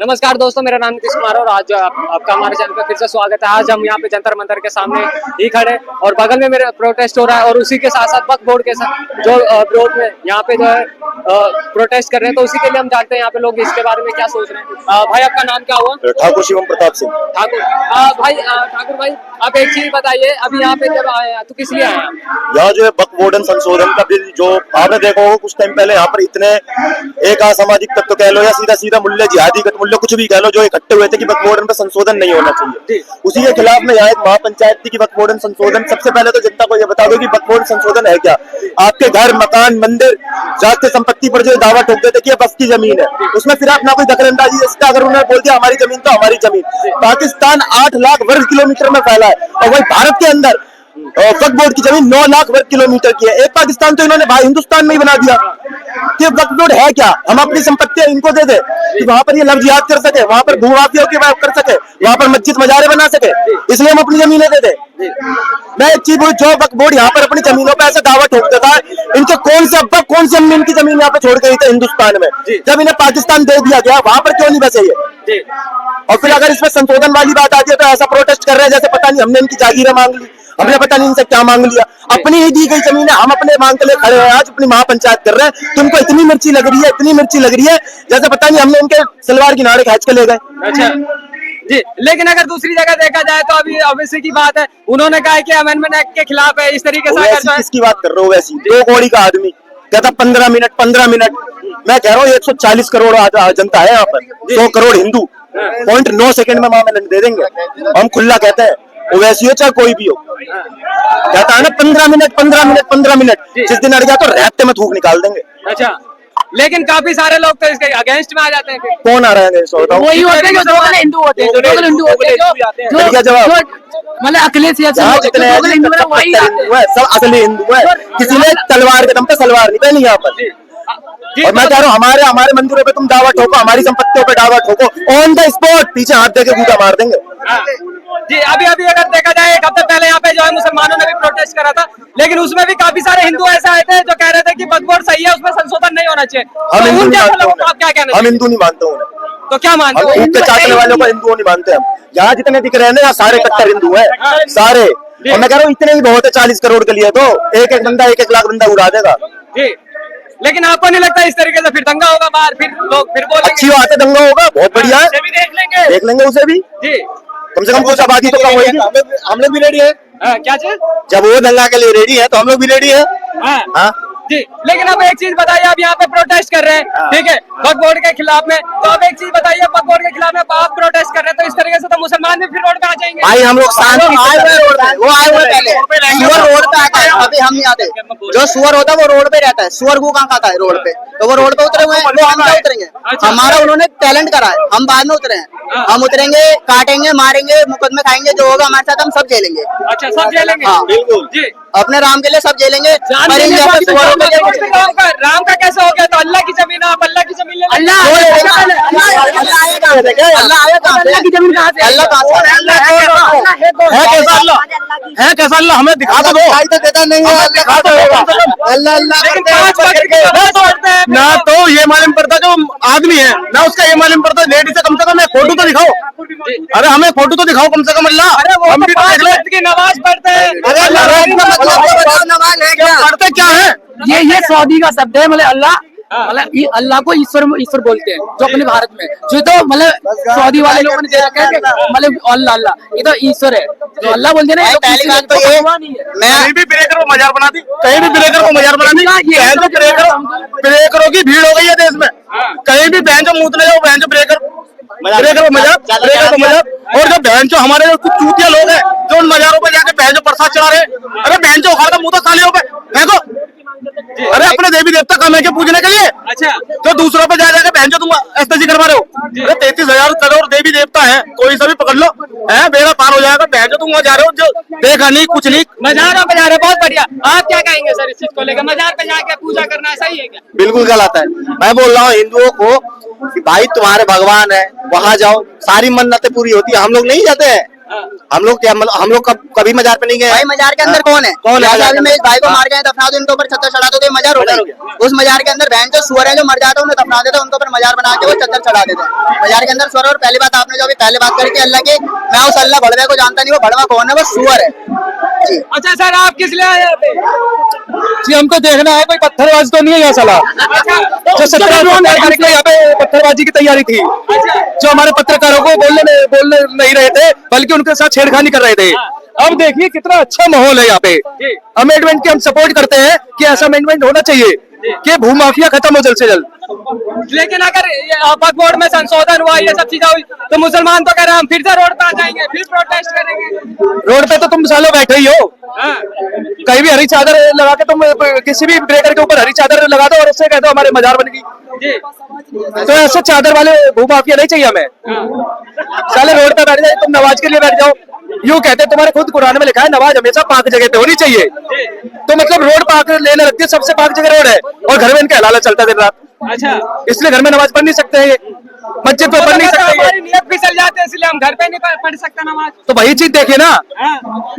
नमस्कार दोस्तों, मेरा नाम नीतीश कुमार और आज आपका हमारे चैनल पर फिर से स्वागत है। आज हम यहाँ पे जंतर मंतर के सामने ही खड़े और बगल में मेरा प्रोटेस्ट हो रहा है और उसी के साथ साथ वक्फ बोर्ड के साथ जो विरोध में यहाँ पे जो है प्रोटेस्ट कर रहे हैं, तो उसी के लिए हम जानते हैं यहाँ पे लोग इसके बारे में क्या सोच रहे हैं। भाई आपका नाम क्या हुआ? ठाकुर शिवम प्रताप सिंह। ठाकुर भाई आप एक चीज बताइए, अभी यहाँ पे जब आए हैं तो किस लिए आए हैं? यहाँ जो है वक्फ बोर्ड संशोधन का बिल जो आपने देखा होगा कुछ टाइम पहले यहाँ पर इतने एक असामाजिक तत्व कह लो या सीधा सीधा मूल्य जिहादी मूल्य कुछ भी कह लो जो इकट्ठे हुए थे कि वक्फ बोर्ड पे संशोधन नहीं होना चाहिए, उसी के खिलाफ में यहाँ एक महापंचायत थी कि वक्फ बोर्ड संशोधन। सबसे पहले तो जनता को ये बता दो कि वक्फ बोर्ड संशोधन है क्या। आपके घर मकान मंदिर जाति संपत्ति पर जो दावा ठोक देते कि वक्फ की जमीन है, उसमें फिर आप ना कोई दखलंदाजी। इसका अगर उन्होंने बोल दिया हमारी जमीन तो हमारी जमीन। पाकिस्तान 8 लाख वर्ग किलोमीटर में फैला है और वही भारत के अंदर वक्फ बोर्ड की जमीन 9 लाख वर्ग किलोमीटर की है। एक पाकिस्तान तो इन्होंने हिंदुस्तान में ही बना दिया कि वक्फ बोर्ड है क्या। हम अपनी संपत्तियां इनको दे दे कि वहां पर ये लफ्ज याद कर सके, वहां पर भूमाफिया की बात कर सके, वहां पर मस्जिद मजारे बना सके, इसलिए हम अपनी जमीनें दे दे। मैं एक चीज बोलूं, जो वक्फ बोर्ड यहाँ पर अपनी जमीनों पर ऐसे दावा ठोक देता है, इनके कौन से अब्बा कौन से अम्मी इनकी जमीन यहाँ पे छोड़ गई थे हिंदुस्तान में, जब इन्हें पाकिस्तान दे दिया गया वहां पर क्यों नहीं बसे ये। और फिर अगर इसमें संशोधन वाली बात आती है तो ऐसा प्रोटेस्ट कर रहे हैं जैसे पता नहीं हमने इनकी जागीरें मांग ली, हमने पता नहीं इनसे क्या मांग लिया। अपनी ही दी गई जमीन है, हम अपने मांग के लिए खड़े हैं। आज अपनी महापंचायत कर रहे हैं, तुमको इतनी मिर्ची लग रही है, इतनी मिर्ची लग रही है जैसे पता नहीं हमने इनके सलवार की नाड़े खींच के ले गए। अच्छा जी, लेकिन अगर दूसरी जगह देखा जाए तो अभी ऑब्वियसली की बात है, उन्होंने कहा कि अमेंडमेंट एक्ट के खिलाफ है, इस तरीके से अगर किसकी बात कर रहे हो? वैसी 2 कौड़ी का आदमी कहता 15 मिनट। मैं कह रहा हूँ 140 करोड़ जनता है यहाँ पर, 100 करोड़ हिंदू 0.9 सेकंड में मामला दे देंगे। हम खुला कहते हैं, ओवैसी हो चाहे कोई भी हो, कहता है ना 15 मिनट। जिस दिन अड़ गया तो रैप्ते में थूक निकाल देंगे। अच्छा, लेकिन काफी सारे लोग तो इसके अगेंस्ट में आ जाते हैं। कौन आ रहा है अगेंस्ट? वही होते हैं जो हिंदू होते हैं, मतलब अखिलेश जितने सब असली हिंदू है। किसी ने तलवार के दम पे सलवार नहीं पहनी यहाँ पर। और मैं कह रहा हूँ हमारे मंदिरों पे तुम दावा ठोको, हमारी संपत्तियों पे दावा ठोको, ऑन द स्पॉट पीछे हाथ देके कूदा मार देंगे। जी, अभी अगर देखा जाए 1 हफ्ते पहले यहाँ पे जो है मुसलमानों ने भी प्रोटेस्ट करा था, लेकिन उसमें भी काफी सारे हिंदू ऐसे आए थे जो कह रहे थे कि वक्फ बोर्ड सही है, उसमें संशोधन नहीं होना चाहिए। हम हिंदू नहीं मानते, आप क्या कहना? हम हिंदू नहीं मानते उन्हें। तो क्या मानते हो? ऊँट चाटने वालों को हिंदू नहीं मानते हम। यहाँ जितने दिख रहे हैं ना सारे कट्टर हिंदू है सारे। और मैं कह रहा हूँ इतने ही बहुत है 40 करोड़ के लिए, तो एक बंदा 1 लाख बंदा उड़ा देगा। लेकिन आपको नहीं लगता इस तरीके से फिर दंगा होगा बाहर, फिर लोग फिर बोलेंगे? अच्छी बात है, दंगा होगा, बहुत बढ़िया है, देख लेंगे उसे भी। जी, कम से कम कुछ आबादी तो कम होगी। हम लोग भी रेडी है। क्या चीज? जब वो दंगा के लिए रेडी है तो हम लोग भी रेडी है। हाँ जी, लेकिन अब एक चीज बताइए, अब यहाँ पे प्रोटेस्ट कर रहे हैं, ठीक है, वक्फ बोर्ड के खिलाफ में, तो अब एक चीज बताइए, वक्फ बोर्ड के खिलाफ में आप प्रोटेस्ट कर रहे हैं तो इस तरीके से तो मुसलमान भी फिर रोड पे आ जाएंगे। भाई हम लोग शांति से वो आए हुए पहले सुअर रोड पे आता है, अभी हम नहीं आते। जो सुअर होता है वो रोड पे रहता है, सुअर को कहाँ खाता है रोड पे, तो वो रोड पे उतरे हुए हैं, वो हम क्या उतरेंगे? हमारा उन्होंने टैलेंट करा है, हम बाद में उतरे हैं। हम उतरेंगे, काटेंगे, मारेंगे, मुकदमे खाएंगे, जो होगा हमारे साथ हम सब झेलेंगे। अच्छा, सब झेलेंगे? हाँ बिल्कुल जी, अपने राम के लिए सब झेलेंगे। राम का कैसे हो गया? तो अल्लाह की जमीन, आप अल्लाह की जमीन ले अल्लाह की जमीन कहाँ से? अल्लाह है कैसा अल्लाह? हमें दिखा तो दो। देता नहीं है अल्लाह ना, तो ये मालूम पड़ता जो आदमी है ना उसका ये मालूम पड़ता लेडी से कम फोटो तो दिखाओ। अरे हमें फोटो तो दिखाओ कम से कम। अल्लाह हम भी की नमाज पढ़ते हैं। पढ़ते क्या है? ये सऊदी का शब्द है, मतलब अल्लाह, मतलब ये अल्लाह को ईश्वर बोलते हैं जो अपने भारत में, जो तो मतलब सऊदी वाले लोगों ने दे रखा है मतलब अल्लाह, ये तो ईश्वर है, तो अल्लाह बोलते हैं ना। पहली बात तो ये मैं कहीं भी ब्रेकर को मजार बना दी, कहीं भी ब्रेकर को मजार बना दी, ब्रेकरों की भीड़ हो गई है देश में। कहीं भी बहन जो मूतने जाओ, बहन जो ब्रेकर को मजार। और जो बहन जो हमारे जो कुछ चूतिया लोग हैं जो उन मजारों पे जाके बहन जो प्रसाद चढ़ा रहे, अरे बहन जो उखाड़ मुँह तो सालियों पे फेंको। अरे अपने देवी देवता कम है क्या पूजने के लिए? अच्छा, जो दूसरों पे जा जाके बहन जो तुम एस्तेजी करवा रहे हो। अरे 33,000 करोड़ देवी देवता है, कोई सा भी पकड़ लो है, बेड़ा पार हो जाएगा। बहन जो तुम वहाँ जा रहे हो जो देखा नहीं कुछ नहीं, मजारों पे जा रहे, बहुत बढ़िया। आप क्या कहेंगे सर इस चीज को लेकर? मजार पे जाके पूजा करना सही है क्या? बिल्कुल गलत है। मैं बोल रहा हूँ हिंदुओं को कि भाई तुम्हारे भगवान है, वहां जाओ, सारी मन्नतें पूरी होती है, हम लोग नहीं जाते हैं। हम लोग कभी मजार पे नहीं गए भाई मजार के अंदर कौन है? कौन है? जैसे अभी मेरे भाई को मार गए दफना दो, इनके ऊपर छत्तर चढ़ा दो तो ये मजार हो गई। उस मजार के अंदर बहन जो सुअर है जो मर जाता है उन्हें दफना देते, उनके ऊपर मजार बना के वो छत्तर चढ़ा देते हैं। मजार के अंदर सुअर। और पहली बात आपने जो अभी पहले बात करी थी अल्लाह की, मैं उस अल्लाह भड़वे को जानता नहीं, वो भड़वा कौन है? वो सुअर है जी। अच्छा सर, आप किस लिए आए यहाँ पे? जी हमको देखना है कोई पत्थरबाजी तो नहीं है यहाँ साला। जो 17 तारीख को यहाँ पे पत्थरबाजी की तैयारी थी, जो हमारे पत्रकारों को बोलने नहीं रहे थे बल्कि उनके साथ छेड़खानी कर रहे थे। अब देखिए कितना अच्छा माहौल है यहाँ पे। अमेंडमेंट की हम सपोर्ट करते हैं कि ऐसा अमेंडमेंट होना चाहिए कि भूमाफिया खत्म हो जल्द से जल्द। लेकिन अगर वक्फ बोर्ड में संशोधन हुआ, ये सब चीजें हुई, तो मुसलमान तो कह रहे हैं हम फिर से रोड पे आ जाएंगे, फिर प्रोटेस्ट करेंगे। रोड पे तो तुम सालों बैठे ही हो। हाँ। कहीं भी हरी चादर लगा के तुम किसी भी ब्रेकर के ऊपर हरी चादर लगा दो और उससे कह दो हमारे मजार बन गई। जी। तो ऐसे चादर वाले भूमाफिया नहीं चाहिए हमें। साले रोड पे बैठ जाए, तुम नमाज के लिए बैठ जाओ। यूं कहते हैं तुम्हारे खुद कुरान में लिखा है नमाज हमेशा पाक जगह पे होनी चाहिए। तो मतलब रोड पाक लेने लगती है, सबसे पाक जगह रोड है और घर में इनका हलाला चलता है दिन रात। अच्छा, इसलिए घर में नमाज पढ़ नहीं सकते हैं, मस्जिद पे पढ़ नहीं सकते हैं। हमारी नियत फिसल जाते हैं, इसलिए हम घर पे नहीं पढ़ सकते नमाज। तो वही चीज देखिए ना,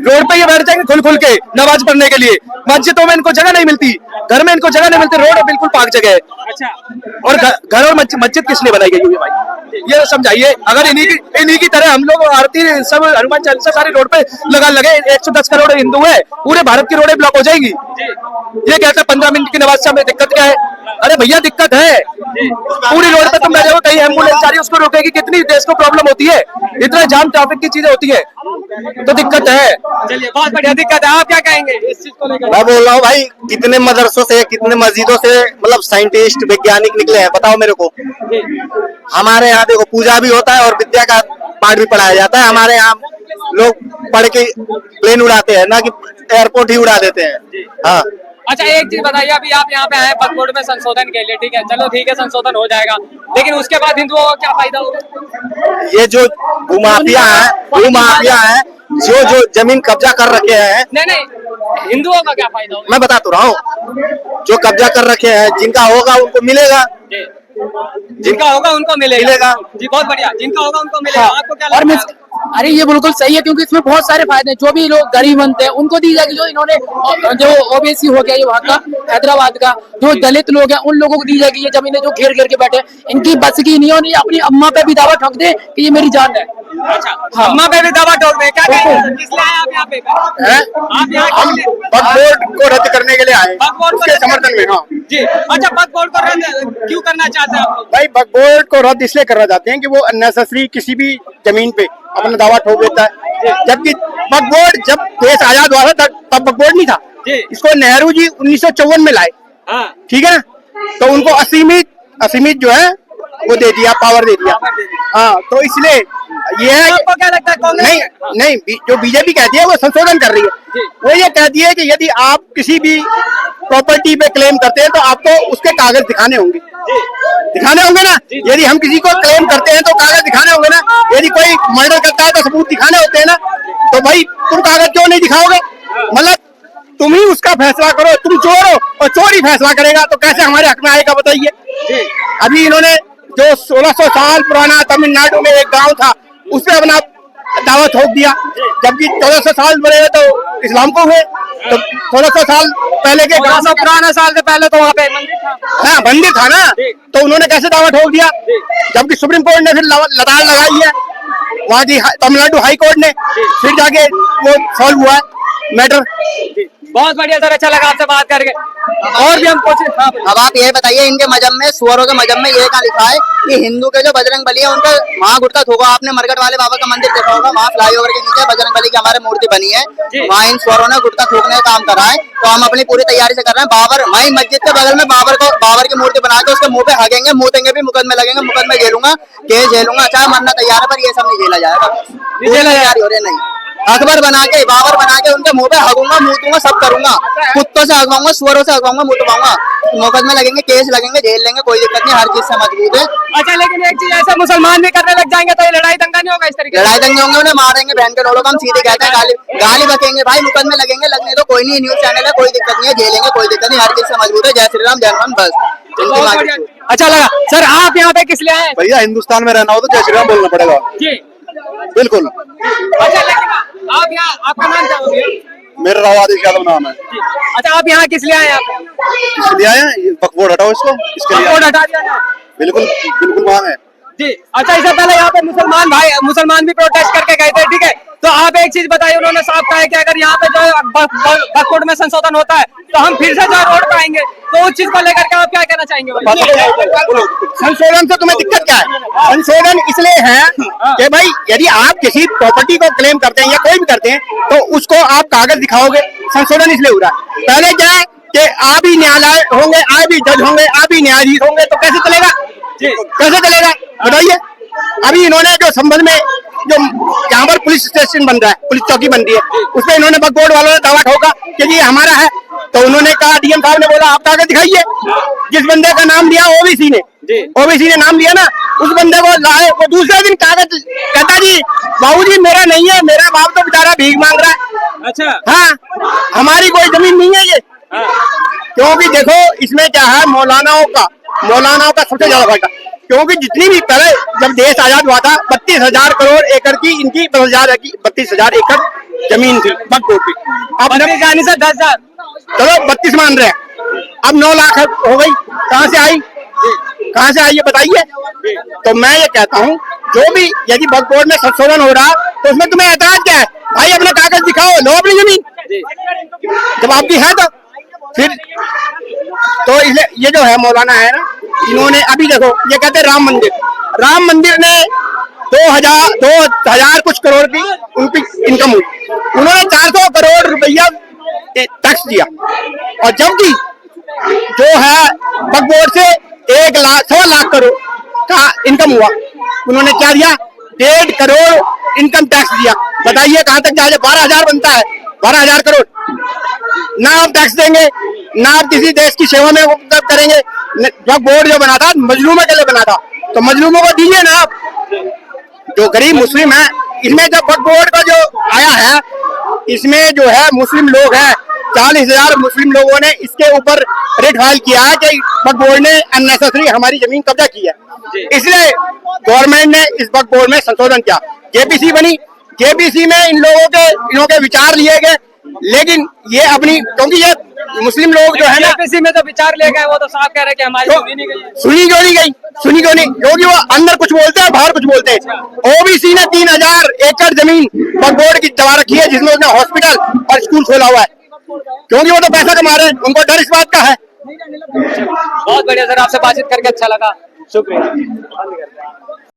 रोड पे ये बैठ जाएंगे खुल के नमाज पढ़ने के लिए। मस्जिदों में इनको जगह नहीं मिलती, घर में इनको जगह नहीं मिलती, रोड बिल्कुल पाक जगह है। अच्छा, और घर और मस्जिद किस लिए बनाई गई हुई है भाई, ये समझाइए। अगर इन्हीं की तरह हम लोग आरती सब हनुमान चालीसा सारी रोड पे लगे 110 करोड़ हिंदू है, पूरे भारत की रोडें ब्लॉक हो जाएंगी। ये कहता है 15 मिनट की नमाज से हमें दिक्कत क्या है? अरे भैया दिक्कत है, पूरी रोड पे तुम बैठे हो, कहीं एम्बुलेंस जा रही है उसको रोकेगी, कितनी देश को प्रॉब्लम होती है, इतना जाम ट्रैफिक की चीजें होती है, तो दिक्कत है। चलिए बहुत बढ़िया, दिक्कत है। आप क्या कहेंगे इस चीज को लेकर? मैं बोल रहा हूँ भाई, कितने मदरसों से कितने मस्जिदों से मतलब साइंटिस्ट वैज्ञानिक निकले हैं, बताओ मेरे को। हमारे यहाँ देखो पूजा भी होता है और विद्या का पाठ भी पढ़ाया जाता है। हमारे यहाँ लोग पढ़ के प्लेन उड़ाते हैं, ना कि एयरपोर्ट ही उड़ा देते हैं। हाँ। अच्छा, एक चीज बताइए, अभी आप यहाँ पे आए वक्फ बोर्ड में संशोधन के लिए, ठीक है, चलो ठीक है, संशोधन हो जाएगा, लेकिन उसके बाद हिंदुओं को क्या फायदा होगा? ये जो भूमाफिया है जो जमीन कब्जा कर रखे हैं, नहीं, हिंदुओं का क्या फायदा होगा? मैं बता तो रहा हूँ, जो कब्जा कर रखे हैं जिनका होगा उनको मिलेगा, जिनका होगा उनको मिलेगा। जी बहुत बढ़िया, जिनका होगा उनको मिलेगा। आपको क्या लगता है? अरे ये बिल्कुल सही है, क्योंकि इसमें बहुत सारे फायदे हैं। जो भी लोग गरीब बनते हैं उनको दी जाएगी, जो इन्होंने जो ओबीसी हो गया ये वहाँ का हैदराबाद का, जो दलित लोग हैं उन लोगों को दी जाएगी ये जमीनें, जो घेर घेर के बैठे। इनकी बस की नहीं होनी, अपनी अम्मा पे भी दावा ठोक दे कि ये मेरी जान है। अच्छा, अम्मा पे भी दावा ठोक दे। क्या कहेंगे, किस लिए आए आप यहाँ पे? आप यहाँ हम वक्फ बोर्ड को रद्द करने के लिए आए, उसके समर्थन में। हाँ जी। अच्छा, वक्फ बोर्ड को रद्द क्यों करना चाहते हैं आप लोग? भाई, वक्फ बोर्ड को रद्द इसलिए करना चाहते हैं कि वो अननेसेसरी किसी भी जमीन पे अपना दावा ठोक देता है, जबकि वक्फ बोर्ड जब देश आजाद हुआ था तब वक्फ बोर्ड नहीं था। इसको नेहरू जी 1954 में लाए, ठीक है ना, तो उनको असीमित जो है वो दे दिया, पावर दे दिया। हाँ, तो इसलिए ये है। आपको क्या लगता है कांग्रेस? नहीं, जो बीजेपी कहती है वो संशोधन कर रही है। वो ये कहती है कि यदि आप किसी भी प्रॉपर्टी पे क्लेम करते हैं तो आपको उसके कागज दिखाने होंगे ना। यदि हम किसी को क्लेम करते हैं तो कागज दिखाने होंगे ना। यदि कोई मर्डर करता है तो सबूत दिखाने होते हैं ना। तो भाई तुम कागज क्यों नहीं दिखाओगे? मतलब तुम ही उसका फैसला करो, तुम चोर हो और चोर ही फैसला करेगा, तो कैसे हमारे हक में आएगा बताइए। अभी इन्होंने जो 1600 साल पुराना तमिलनाडु में एक गांव था उसमें अपना दावा ठोक दिया, जबकि 1400 साल बड़े तो इस्लाम को हुए, तो 1600 साल पहले के गांव में, पुराना साल से पहले तो वहाँ पे मंदिर था। हाँ, मंदिर था ना, तो उन्होंने कैसे दावा ठोक दिया? जबकि सुप्रीम कोर्ट ने फिर लताड़ लगाई है, वहाँ की तमिलनाडु हाई कोर्ट ने, फिर जाके वो सॉल्व हुआ है मैटर। बहुत बढ़िया सर, अच्छा लगा आपसे बात करके। और भी हम पूछे। अब आप ये बताइए, इनके मजहब में, सुअरों के मजहब में ये क्या लिखा है कि हिंदू के जो बजरंग बली है उनका वहाँ गुटका थूका। आपने मरकट वाले बाबा का मंदिर देखा होगा, वहाँ फ्लाईओवर के नीचे बजरंग बली की हमारे मूर्ति बनी है, वहाँ इन सुअरों ने गुटका थूकने का काम करा है। तो हम अपनी पूरी तैयारी से कर रहे हैं। बाबर वही मस्जिद के बगल में बाबर की मूर्ति बना के उसके मुंह पे हगेंगे, मुँह भी, मुकदमे लगेंगे, मुकदमे झेलूंगा, केस झेलूंगा, चाहे मरना तैयार है, पर ये सब नहीं झेला जाएगा। तैयारी हो रही नहीं, अकबर बना के, बाबर बना के उनके मुंह पे हगूंगा, मुंह दूंगा, सब करूंगा, कुत्तों से हगवाऊंगा, सुअरों से हगवाऊंगा, मुंह दबाऊंगा, मुकदमे लगेंगे, केस लगेंगे, झेल लेंगे, कोई दिक्कत नहीं, हर चीज से मजबूत है। अच्छा, लेकिन एक चीज ऐसा, मुसलमान भी करने लग जाएंगे तो ये लड़ाई दंगा नहीं होगा इस तरीके? लड़ाई दंगे होंगे, उन्हें मारेंगे, बहन के लोगों को हम सीधे कहते हैं, गाली बकेंगे, भाई मुकदमे लगेंगे, लगने तो कोई नहीं, न्यूज चैनल है, कोई दिक्कत नहीं है, झेलेंगे, कोई दिक्कत नहीं, हर चीज से मजबूत है। जय श्री राम, जय हनुमान, बस। अच्छा लगा सर, आप यहाँ पे किस लिए आए? भैया हिंदुस्तान में रहना हो तो जय श्री राम बोलना पड़ेगा। जी, बिल्कुल। अच्छा, लेकिन आप यहाँ, आपका नाम क्या हो गया? मेरा रावादिश यादव नाम है। अच्छा, आप यहाँ किस लिए आए आप? इसलिए आए हैं, ये बकबोर्ड हटाओ इसको, इसके लिए वोट आए। हटा दिया जाए। बिल्कुल बिल्कुल मांग है। जी। अच्छा, इससे पहले यहाँ पे मुसलमान भी प्रोटेस्ट करके गए थे, ठीक है? तो आप एक चीज बताइए, उन्होंने साफ कहा है कि अगर यहाँ पे जो है वक्फ बोर्ड में संशोधन होता है तो हम फिर से जो है रोड पे आएंगे, तो उस चीज को लेकर के आप क्या कहना चाहेंगे? संशोधन से तुम्हें दिक्कत क्या है? संशोधन इसलिए है कि भाई यदि आप किसी प्रॉपर्टी को क्लेम करते हैं या कोई भी करते हैं तो उसको आप कागज दिखाओगे, संशोधन इसलिए हो रहा है। पहले क्या है कि आप ही न्यायालय होंगे, आप ही जज होंगे, आप ही न्यायाधीश होंगे, तो कैसे चलेगा? कैसे चलेगा बताइए? अभी इन्होंने जो संबंध में जो यहाँ पर पुलिस स्टेशन बन रहा है, पुलिस चौकी बन रही है, उसमें इन्होंने वक्फ बोर्ड वालों ने दावा ठोका कि ये हमारा है। तो उन्होंने कहा, डीएम साहब ने बोला आप कागज दिखाइए। जिस बंदे का नाम लिया ओबीसी ने नाम लिया ना, उस बंदे को लाए, वो दूसरे दिन कागज कहता जी बाबूजी मेरा नहीं है, मेरा बाप तो बेचारा भीख मांग रहा है। अच्छा। हाँ, हमारी कोई जमीन नहीं है ये। क्योंकि देखो इसमें क्या है, मौलानाओं का सबसे ज्यादा फायदा, क्योंकि जितनी भी पहले जब देश आजाद हुआ था 32,000 करोड़ एकड़ की इनकी 32,000 एकड़ जमीन थी वक्फ बोर्ड की। अब 10,000 से 10,000, चलो 32 मान रहे हैं, अब 9 लाख हो गई। कहाँ से आई ये बताइए? तो मैं ये कहता हूँ, जो भी यदि वक्फ बोर्ड में संशोधन हो रहा तो उसमें तुम्हें एतराज क्या है? भाई अपना कागज दिखाओ, लो अपनी जमीन, जब आपकी है तो फिर। तो इसलिए ये जो है मौलाना है ना, इन्होंने अभी देखो ये कहते हैं राम मंदिर ने 2,000 कुछ करोड़ की उनकी इनकम हुई, उन्होंने 400 करोड़ रुपया टैक्स दिया। और जबकि जो है वक्फ बोर्ड से 1,00,000 1.25 लाख करोड़ का इनकम हुआ, उन्होंने क्या दिया? 1.5 करोड़ इनकम टैक्स दिया। बताइए कहां तक जाए? 12,000 बनता है, 12,000 करोड़ ना आप टैक्स देंगे, ना आप किसी देश की सेवा में उपयोग करेंगे। वक्फ बोर्ड जो बना था मजलूमों के लिए बना था, तो मजलूमों को दीजिए ना आप, जो गरीब मुस्लिम है। इसमें जो वक्फ बोर्ड का जो आया है, इसमें जो है मुस्लिम लोग हैं, 40,000 मुस्लिम लोगों ने इसके ऊपर रिट फाइल किया है कि वक्फ बोर्ड ने अननेसेसरी हमारी जमीन कब्जा की है। इसलिए गवर्नमेंट ने इस वक्फ बोर्ड में संशोधन किया, जेपीसी बनी। जेपीसी में इनों के विचार लिए गए, लेकिन ये अपनी, क्योंकि ये मुस्लिम लोग जो है ना, जेपीसी में जो विचार ले गए वो तो साफ कह रहे हैं कि हमारी सुनी नहीं गई। सुनी क्यों नहीं? क्योंकि वो अंदर कुछ बोलते हैं, बाहर कुछ बोलते हैं। ओबीसी ने 3,000 एकड़ जमीन वक्फ बोर्ड की दबा रखी है, जिसमें उसने हॉस्पिटल और स्कूल खोला हुआ है, क्योंकि वो तो पैसा कमा रहे हैं, उनको डर इस बात का है। बहुत बढ़िया सर, आपसे बातचीत करके अच्छा लगा, शुक्रिया।